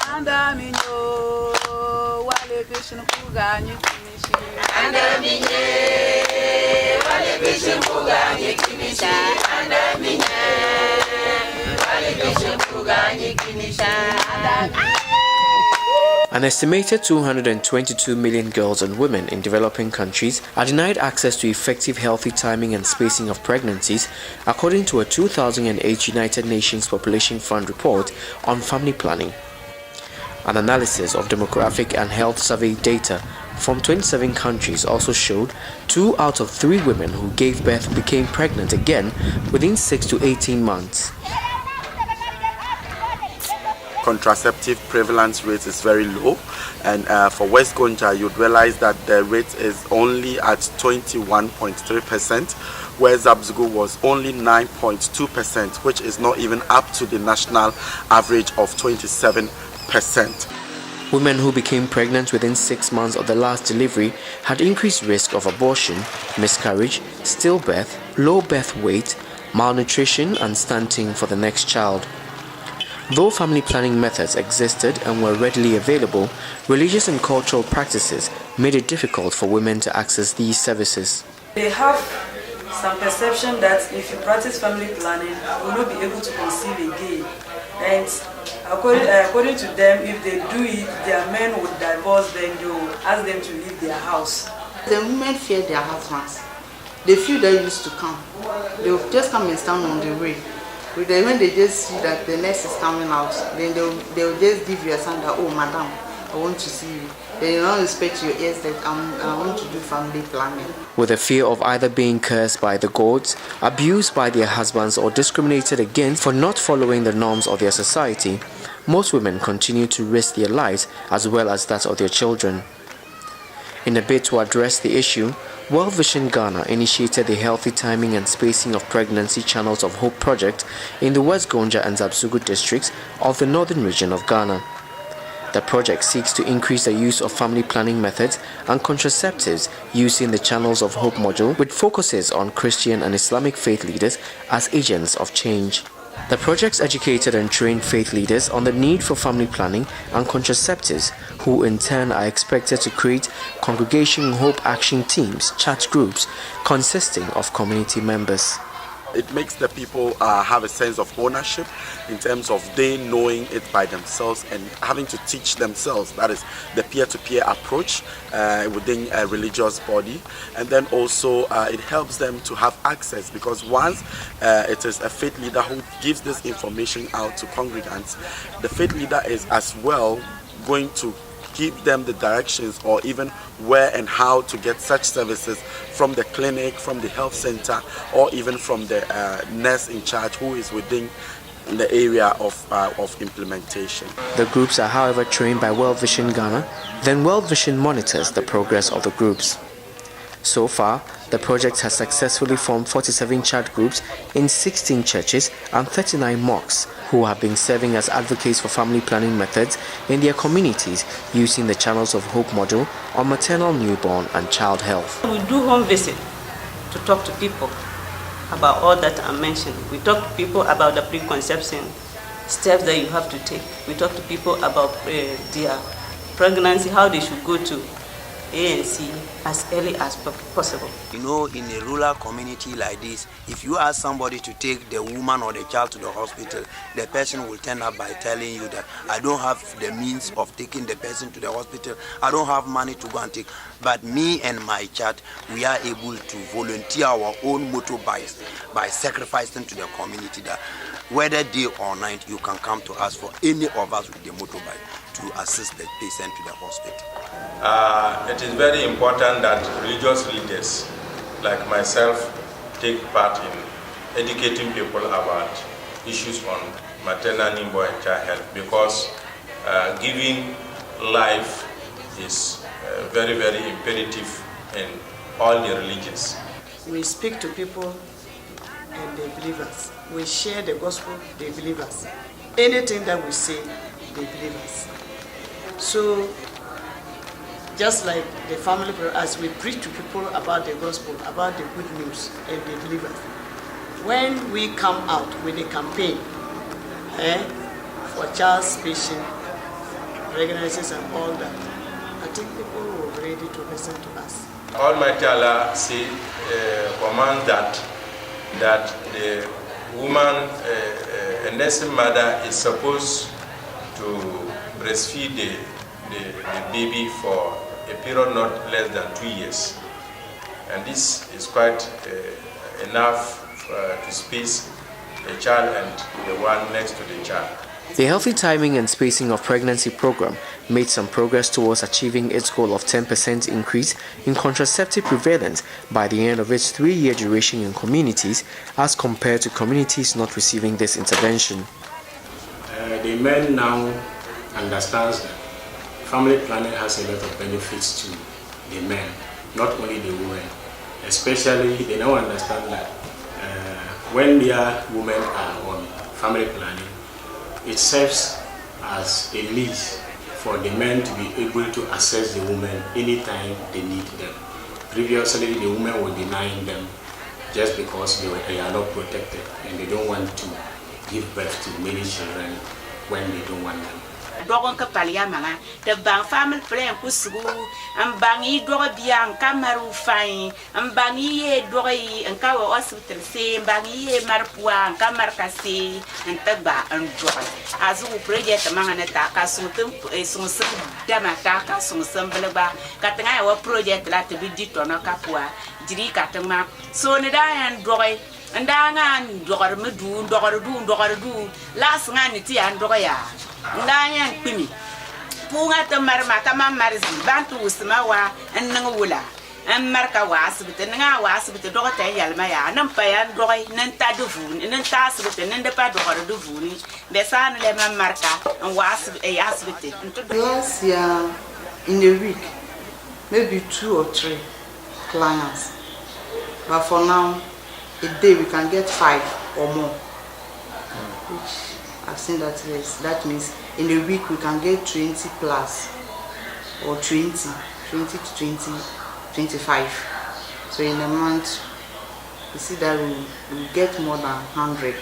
An estimated 222 million girls and women in developing countries are denied access to effective healthy timing and spacing of pregnancies, according to a 2008 United Nations Population Fund report on family planning. An analysis of demographic and health survey data from 27 countries also showed 2 out of 3 women who gave birth became pregnant again within 6 to 18 months. Contraceptive prevalence rate is very low, and for West Gonja you'd realize that the rate is only at 21.3%, where Zabzugu was only 9.2%, which is not even up to the national average of 27%. Women who became pregnant within 6 months of the last delivery had increased risk of abortion, miscarriage, stillbirth, low birth weight, malnutrition and stunting for the next child. Though family planning methods existed and were readily available, religious and cultural practices made it difficult for women to access these services. They have some perception that if you practice family planning, you will not be able to conceive again. And according to them, if they do it, their men would divorce them, they will ask them to leave their house. The women fear their husbands. They feel they used to come. They will just come and stand on the way. When they just see that the nurse is coming out, then they'll just give you a sign that, oh, madam, I want to see you. They don't respect your ears that I want to do family planning. With a fear of either being cursed by the gods, abused by their husbands, or discriminated against for not following the norms of their society, most women continue to risk their lives as well as that of their children. In a bid to address the issue, World Vision Ghana initiated the Healthy Timing and Spacing of Pregnancy Channels of Hope project in the West Gonja and Zabzugu districts of the northern region of Ghana. The project seeks to increase the use of family planning methods and contraceptives using the Channels of Hope module, which focuses on Christian and Islamic faith leaders as agents of change. The projects educated and trained faith leaders on the need for family planning and contraceptives, who in turn are expected to create congregation hope action teams, chat groups consisting of community members. It makes the people have a sense of ownership in terms of they knowing it by themselves and having to teach themselves. That is the peer-to-peer approach within a religious body. And then also it helps them to have access, because once it is a faith leader who gives this information out to congregants, the faith leader is as well going to give them the directions or even where and how to get such services from the clinic, from the health center, or even from the nurse in charge who is within the area of implementation. The groups are however trained by World Vision Ghana, then World Vision monitors the progress of the groups. So far, the project has successfully formed 47 chat groups in 16 churches and 39 mosques, who have been serving as advocates for family planning methods in their communities using the Channels of Hope module on maternal, newborn and child health. We do home visit to talk to people about all that I mentioned. We talk to people about the preconception steps that you have to take. We talk to people about their pregnancy, how they should go to ANC as early as possible. You know, in a rural community like this, if you ask somebody to take the woman or the child to the hospital, the person will turn up by telling you that I don't have the means of taking the person to the hospital, I don't have money to go and take. But me and my chat, we are able to volunteer our own motorbikes by sacrificing to the community that whether day or night, you can come to us for any of us with the motorbike to assist the patient to the hospital. It is very important that religious leaders like myself take part in educating people about issues on maternal, newborn and child health, because giving life is very, very imperative in all the religions. We speak to people and they believe us. We share the gospel, they believe us. Anything that we say, they believe us. So, just like the family, as we preach to people about the gospel, about the good news, and they believe us. When we come out with a campaign for child spacing pregnancies and all that. I think people were ready to listen to us. Almighty Allah commands that the woman, a nursing mother, is supposed to breastfeed the baby for a period not less than 2 years. And this is quite enough to space the child and the one next to the child. The healthy timing and spacing of pregnancy program made some progress towards achieving its goal of 10% increase in contraceptive prevalence by the end of its 3-year duration in communities as compared to communities not receiving this intervention. The men now understands that family planning has a lot of benefits to the men, not only the women. Especially they now understand that when their women are on family planning, it serves as a leash for the men to be able to access the women anytime they need them. Previously, the women were denying them just because they are not protected and they don't want to give birth to many children when they don't want them. Dogon ka palia manga the bang family plan kusugu am bangi dogo biang kamaru fai am bangi ye dogi an ka wa hospital se bangi ye marpua an kamar kasi an tagba an dogo azu project manga na ta ka suntem sunsun dama ta ka sunsun belba ka tanga wa project la te bi ditona kapua jiri ka tama so ne da yan dogi andanga dogor medu dogor du las ngani ti an dogo ya ndanya pimi punga to marma kama marzi bantu usma wa annanga wula an marka wa asibiti nga wa asibiti dokta yalma ya nan pa ya dogai nan ta duvu nan ta asibiti nan da pa dokar duvu ni be san le man marka an wa asibiti. Last year in a week maybe 2 or 3 clients, but for now a day we can get 5 or more, which I've seen that yes, that means in a week we can get 20 plus or 20 to 25. So in a month you see that we get more than 100.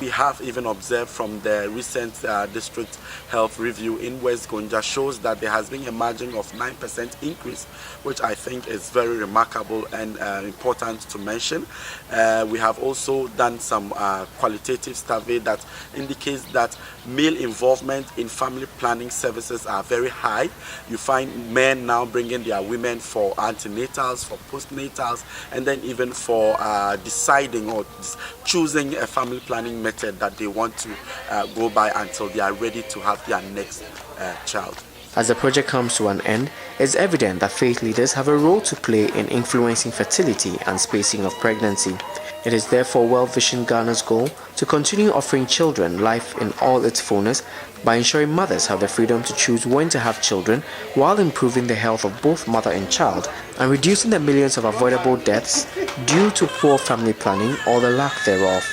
We have even observed from the recent district health review in West Gonja shows that there has been a margin of 9% increase, which I think is very remarkable and important to mention. We have also done some qualitative survey that indicates that male involvement in family planning services are very high. You find men now bringing their women for antenatals, for postnatals, and then even for deciding or choosing a family planning method that they want to go by until they are ready to have their next child. As the project comes to an end, it's evident that faith leaders have a role to play in influencing fertility and spacing of pregnancy. It is therefore World Vision Ghana's goal to continue offering children life in all its fullness by ensuring mothers have the freedom to choose when to have children while improving the health of both mother and child and reducing the millions of avoidable deaths due to poor family planning or the lack thereof.